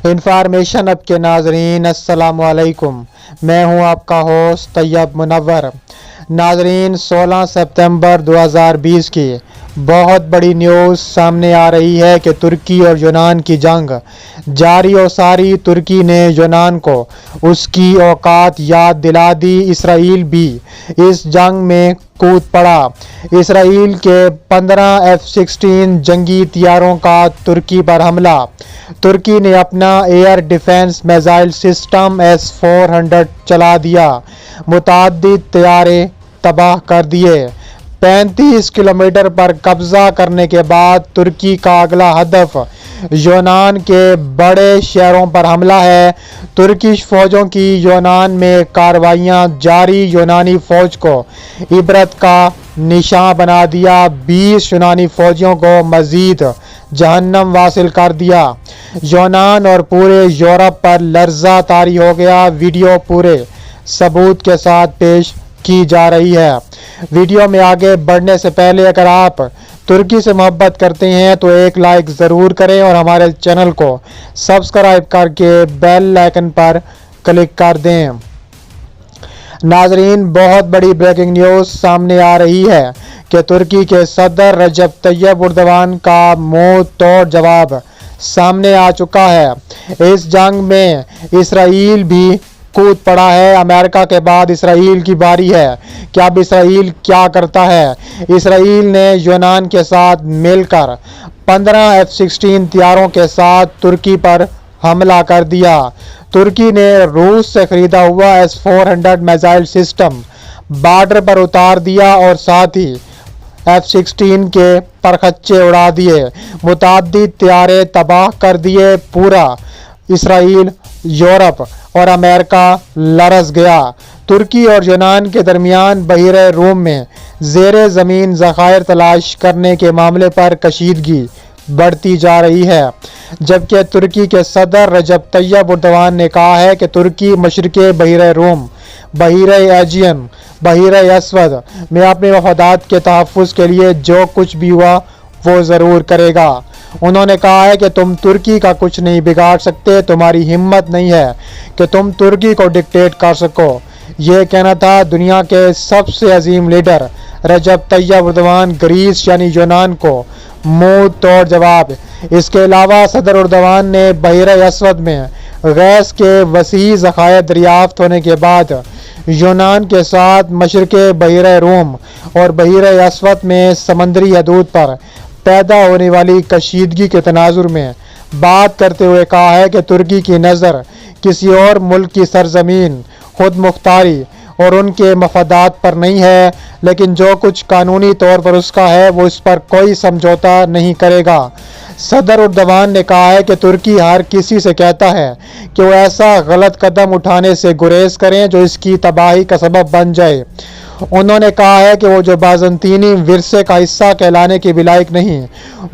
Information अब के नाजरीन अस्सलाम वालेकुम। मैं हूं आपका होस्ट तैयब मुनव्वर। नाजरीन 16 सितंबर 2020 की बहुत बड़ी न्यूज़ सामने आ रही है कि तुर्की और यूनान की जंग जारी और सारी। तुर्की ने यूनान को उसकी औकात याद दिला दी। इसराइल भी इस जंग में कूद पड़ा। इसराइल के 15 F-16 जंगी तैयारों का तुर्की पर हमला। तुर्की ने अपना air defence missile system S-400 चला दिया। मुतादिद तैयारे तबाह कर दिए। 35 किलोमीटर पर कब्जा करने के बाद तुर्की का अगला हदफ यूनान के बड़े शहरों पर हमला है। तुर्किश फौजों की यूनान में कार्रवाइयां जारी। यूनानी फौज को इबरत का निशान बना दिया। 20 यूनानी फौजियों को मजीद जहन्नम वासिल कर दिया। यूनान और पूरे यूरोप पर लर्जा तारी हो गया। वीडियो पूरे सबूत के साथ पेश की जा रही है। वीडियो में आगे बढ़ने से पहले अगर आप तुर्की से मोहब्बत करते हैं तो एक लाइक ज़रूर करें और हमारे चैनल को सब्सक्राइब करके बेल आइकन पर क्लिक कर दें। नाजरीन, बहुत बड़ी ब्रेकिंग न्यूज़ सामने आ रही है कि तुर्की के सदर रजब तैयब एर्दोगान का मुंह तोड़ जवाब सामने आ चुका है। इस जंग में इसराइल भी कूद पड़ा है। अमेरिका के बाद इसराइल की बारी है कि अब इसराइल क्या करता है। इसराइल ने यूनान के साथ मिलकर 15 F-16 तैयारों के साथ तुर्की पर हमला कर दिया। तुर्की ने रूस से खरीदा हुआ S-400 मिसाइल सिस्टम बॉर्डर पर उतार दिया और साथ ही F-16 के परखच्चे उड़ा दिए। मुतादिद तैयारे तबाह कर दिए। पूरा इसराइल, यूरोप और अमेरिका लरस गया। तुर्की और यूनान के दरमियान बहिरे रूम में ज़ेरे ज़मीन ज़खायर तलाश करने के मामले पर कशीदगी बढ़ती जा रही है। जबकि तुर्की के सदर रजब तैयब एर्दोगान ने कहा है कि तुर्की मशरिक़े बहिरे रूम, बहिरे एजियन, बहिरे असवद में अपने मफादात के तहफ़्फ़ुज़ के लिए जो कुछ भी हुआ वो ज़रूर करेगा। उन्होंने कहा है कि तुम तुर्की का कुछ नहीं बिगाड़ सकते। तुम्हारी हिम्मत नहीं है कि तुम तुर्की को डिक्टेट कर सको। ये कहना था दुनिया के सबसे अजीम लीडर रजब तैयब एर्दोगान। ग्रीस यानी यूनान को मुंह तोड़ जवाब। इसके अलावा सदर एर्दोगान ने बहिरे असवद में गैस के वसी ज़खायर दरियाफ्त होने के बाद यूनान के साथ मशरिक़े बहिरे रूम और बहिरे असवद में समंदरी हदूद पर पैदा होने वाली कशीदगी के तनाजुर में बात करते हुए कहा है कि तुर्की की नज़र किसी और मुल्क की सरजमीन, खुद मुख्तारी और उनके मफादात पर नहीं है, लेकिन जो कुछ कानूनी तौर पर उसका है वो इस पर कोई समझौता नहीं करेगा। सदर एर्दोगान ने कहा है कि तुर्की हर किसी से कहता है कि वो ऐसा गलत कदम उठाने से गुरेज करें जो इसकी तबाही का सबब बन जाए। उन्होंने कहा है कि वो जो बाज़ंतीनी विरसे का हिस्सा कहलाने के भी लायक नहीं,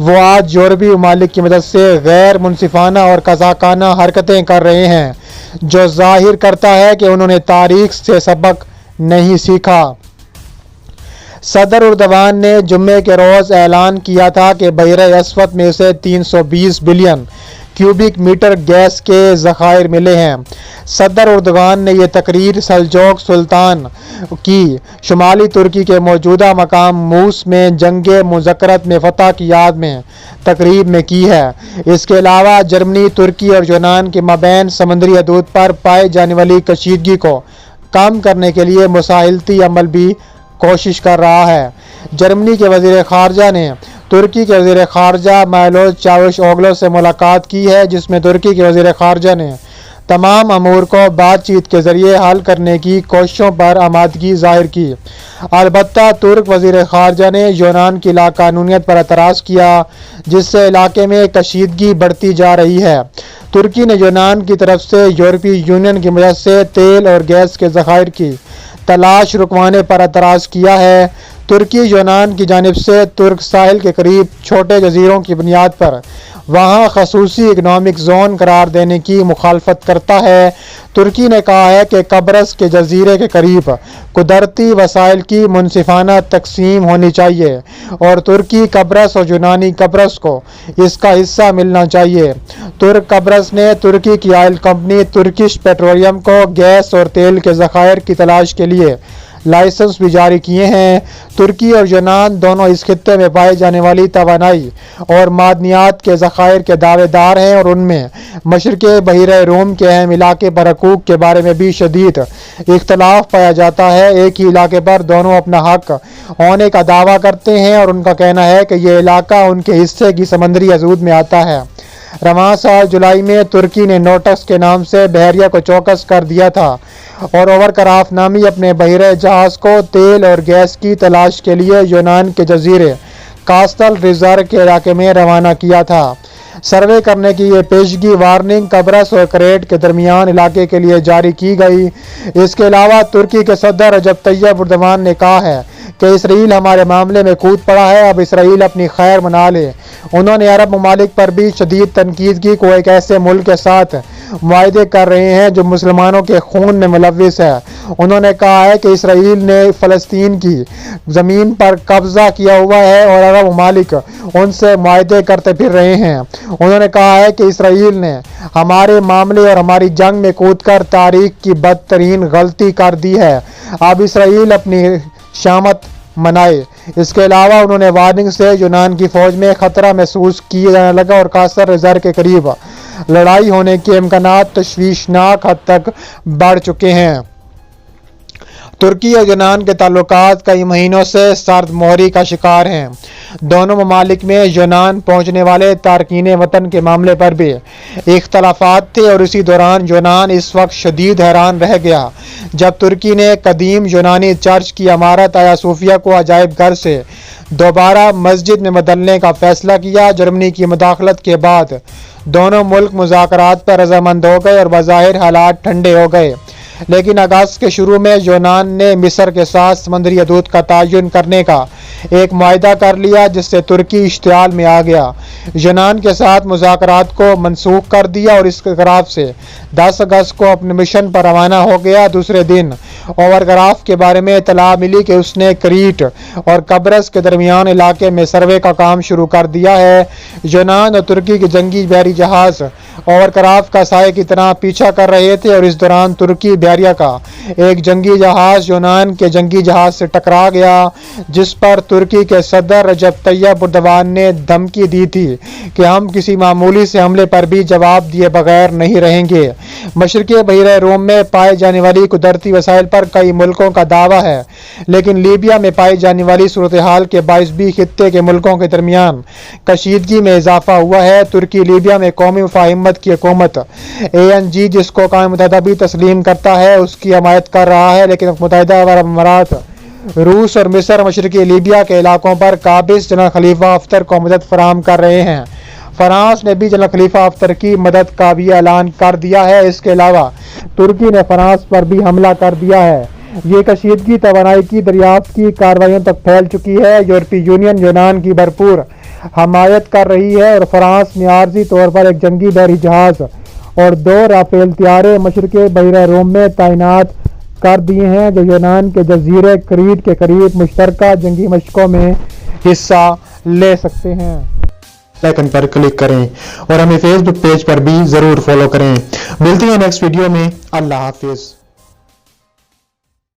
वो आज यूरोपी ममालिक की मदद से गैर मुनसिफाना और कज़ाकाना हरकतें कर रहे हैं, जो जाहिर करता है कि उन्होंने तारीख से सबक नहीं सीखा। सदर एर्दोगान ने जुम्मे के रोज़ ऐलान किया था कि बहिरे असवद में से 320 बिलियन क्यूबिक मीटर गैस के ज़खायर मिले हैं। सदर एर्दोगान ने यह तकरीर सल्जोक सुल्तान की शुमाली तुर्की के मौजूदा मकाम मूस में जंगे मुज़क्करत में फ़तह की याद में तकरीब में की है। इसके अलावा जर्मनी तुर्की और यूनान के मबैन समंदरी हदूद पर पाई जाने वाली कशीदगी को कम करने के लिए मुसाहिलती अमल भी कोशिश कर रहा है। जर्मनी के वज़ीर ख़ारजा ने तुर्की के वज़ीर ख़ारजा मैवलूत चावुशओग्लू से मुलाकात की है, जिसमें तुर्की के वज़ीर ख़ारजा ने तमाम अमूर को बातचीत के ज़रिए हल करने की कोशिशों पर आमादगी ज़ाहिर की। अलबत्ता तुर्क वज़ीर ख़ारजा ने यूनान की लाकानूनियत पर एतराज़ किया, जिससे इलाके में कशीदगी बढ़ती जा रही है। तुर्की ने यूनान की तरफ से यूरोपीय यूनियन की मदद से तेल और गैस के ज़खायर की तलाश रुकवाने पर एतराज़ किया है। तुर्की यूनान की जानिब से तुर्क साहिल के करीब छोटे जजीरों की बुनियाद पर वहाँ खसूसी इकनॉमिक जोन करार देने की मुखालफत करता है। तुर्की ने कहा है कि कब्रस के जजीरे के करीब कुदरती वसाइल की मुनसिफाना तकसीम होनी चाहिए और तुर्की कब्रस और यूनानी कब्रस को इसका हिस्सा मिलना चाहिए। तुर्क कब्रस ने तुर्की की ऑयल कंपनी तुर्किश पेट्रोलियम को गैस और तेल के ज़खायर की तलाश के लिए लाइसेंस भी जारी किए हैं। तुर्की और यूनान दोनों इस खित्ते में पाई जाने वाली तवानाई और मादनियात के ज़खायर के दावेदार हैं और उनमें मशरक़े बहिरे रोम के अहम इलाके पर हकूक़ के बारे में भी शदीद इख्तलाफ पाया जाता है। एक ही इलाके पर दोनों अपना हक होने का दावा करते हैं और उनका कहना है कि यह इलाका उनके हिस्से की समंदरी हदूद में आता है। रवां साल जुलाई में तुर्की ने नोटस के नाम से बहरिया को चौकस कर दिया था और ओवरक्राफ्ट नामी अपने बहिरे जहाज़ को तेल और गैस की तलाश के लिए यूनान के जजीरे कास्टल रिजर्व के इलाके में रवाना किया था। सर्वे करने की ये पेशगी वार्निंग कब्रस और क्रेट के दरमियान इलाके के लिए जारी की गई। इसके अलावा तुर्की के सदर रजब तैयब एर्दोगान ने कहा है कि इसराइल हमारे मामले में कूद पड़ा है, अब इसराइल अपनी खैर मना ले। उन्होंने अरब ममालिक पर भी शदीद तनकीद की को एक ऐसे मुल्क के साथ मुआहदे कर रहे हैं जो मुसलमानों के खून में मुलव्विस है। उन्होंने कहा है कि इसराइल ने फ़लस्तीन की ज़मीन पर कब्ज़ा किया हुआ है और अरब ममालिक उनसे मुआहदे करते फिर रहे हैं। उन्होंने कहा है कि इसराइल ने हमारे मामले और हमारी जंग में कूदकर तारीख की बदतरीन गलती कर दी है। अब इसराइल अपनी शामत मनाए। इसके अलावा उन्होंने वार्निंग से यूनान की फौज में खतरा महसूस किया जाने लगा और कासर रिजर्व के करीब लड़ाई होने के इम्कानात तशवीशनाक हद तक बढ़ चुके हैं। तुर्की और यूनान के ताल्लुकात कई महीनों से सर्द मोहरी का शिकार हैं। दोनों ममालिक में यूनान पहुँचने वाले तारकीन वतन के मामले पर भी इख्तलाफात थे और इसी दौरान यूनान इस वक्त शदीद हैरान रह गया जब तुर्की ने कदीम यूनानी चर्च की इमारत आया सूफिया को अजायब घर से दोबारा मस्जिद में बदलने का फैसला किया। जर्मनी की मुदाखलत के बाद दोनों मुल्क मुज़ाकरात पर रजामंद हो गए और बज़ाहिर हालात ठंडे हो गए, लेकिन अगस्त के शुरू में यूनान ने मिस्र के साथ समंदरी हदूद का तयन करने का एक मुआहदा कर लिया जिससे तुर्की इश्तियाल में आ गया। यूनान के साथ मुज़ाकरात को मनसूख कर दिया और इस खिलाफ से 10 अगस्त को अपने मिशन पर रवाना हो गया। दूसरे दिन ओवरक्राफ्ट के बारे में इतला मिली कि उसने क्रीट और कब्रस के दरमियान इलाके में सर्वे का काम शुरू कर दिया है। यूनान और तुर्की के जंगी बहरी जहाज़ ओवरक्राफ्ट का साए की तरह पीछा कर रहे थे और इस दौरान तुर्की बहरिया का एक जंगी जहाज़ यूनान के जंगी जहाज़ से टकरा गया जिस पर तुर्की के सदर रजब तैयब एर्दोगान ने धमकी दी थी कि हम किसी मामूली से हमले पर भी जवाब दिए बगैर नहीं रहेंगे। मशरक़े बहिरे रोम में पाए जाने वाली कुदरती वसाइल पर कई मुल्कों का दावा है, लेकिन लीबिया में पाई जाने वाली सूरत हाल के बाइस भी खित्ते के मुल्कों के दरमियान कशीदगी में इजाफा हुआ है। तुर्की लीबिया में कौमी मुफाहिमत की हुकूमत ANG जिसको अक़वाम मुत्तहिदा भी तस्लीम करता है उसकी हमायत कर रहा है, लेकिन मुत्तहिदा अरब अमारात, रूस और मिस्र मशरक़ी लीबिया के इलाकों पर काबिज़ जनरल खलीफा हफ्तर को मदद फराहम कर रहे हैं। फ्रांस ने भी जनरल खलीफा हफ्तर की मदद का भी ऐलान कर दिया है। इसके अलावा तुर्की ने फ्रांस पर भी हमला कर दिया है। ये कशीदगी तवानाई की दरियाफ्त की कार्रवाइयों तक फैल चुकी है। यूरोपीय यूनियन यूनान की भरपूर हमायत कर रही है और फ्रांस ने आर्जी तौर पर एक जंगी बहरी जहाज़ और 2 राफेल तैयारे मशरक़े बहिरे रोम में तैनात कर दिए हैं जो यूनान के जजीरे क्रीट के करीब मुश्तरका जंगी मशकों में हिस्सा ले सकते हैं। आइकन पर क्लिक करें और हमें फेसबुक पेज पर भी जरूर फॉलो करें। मिलते हैं नेक्स्ट वीडियो में। अल्लाह हाफिज।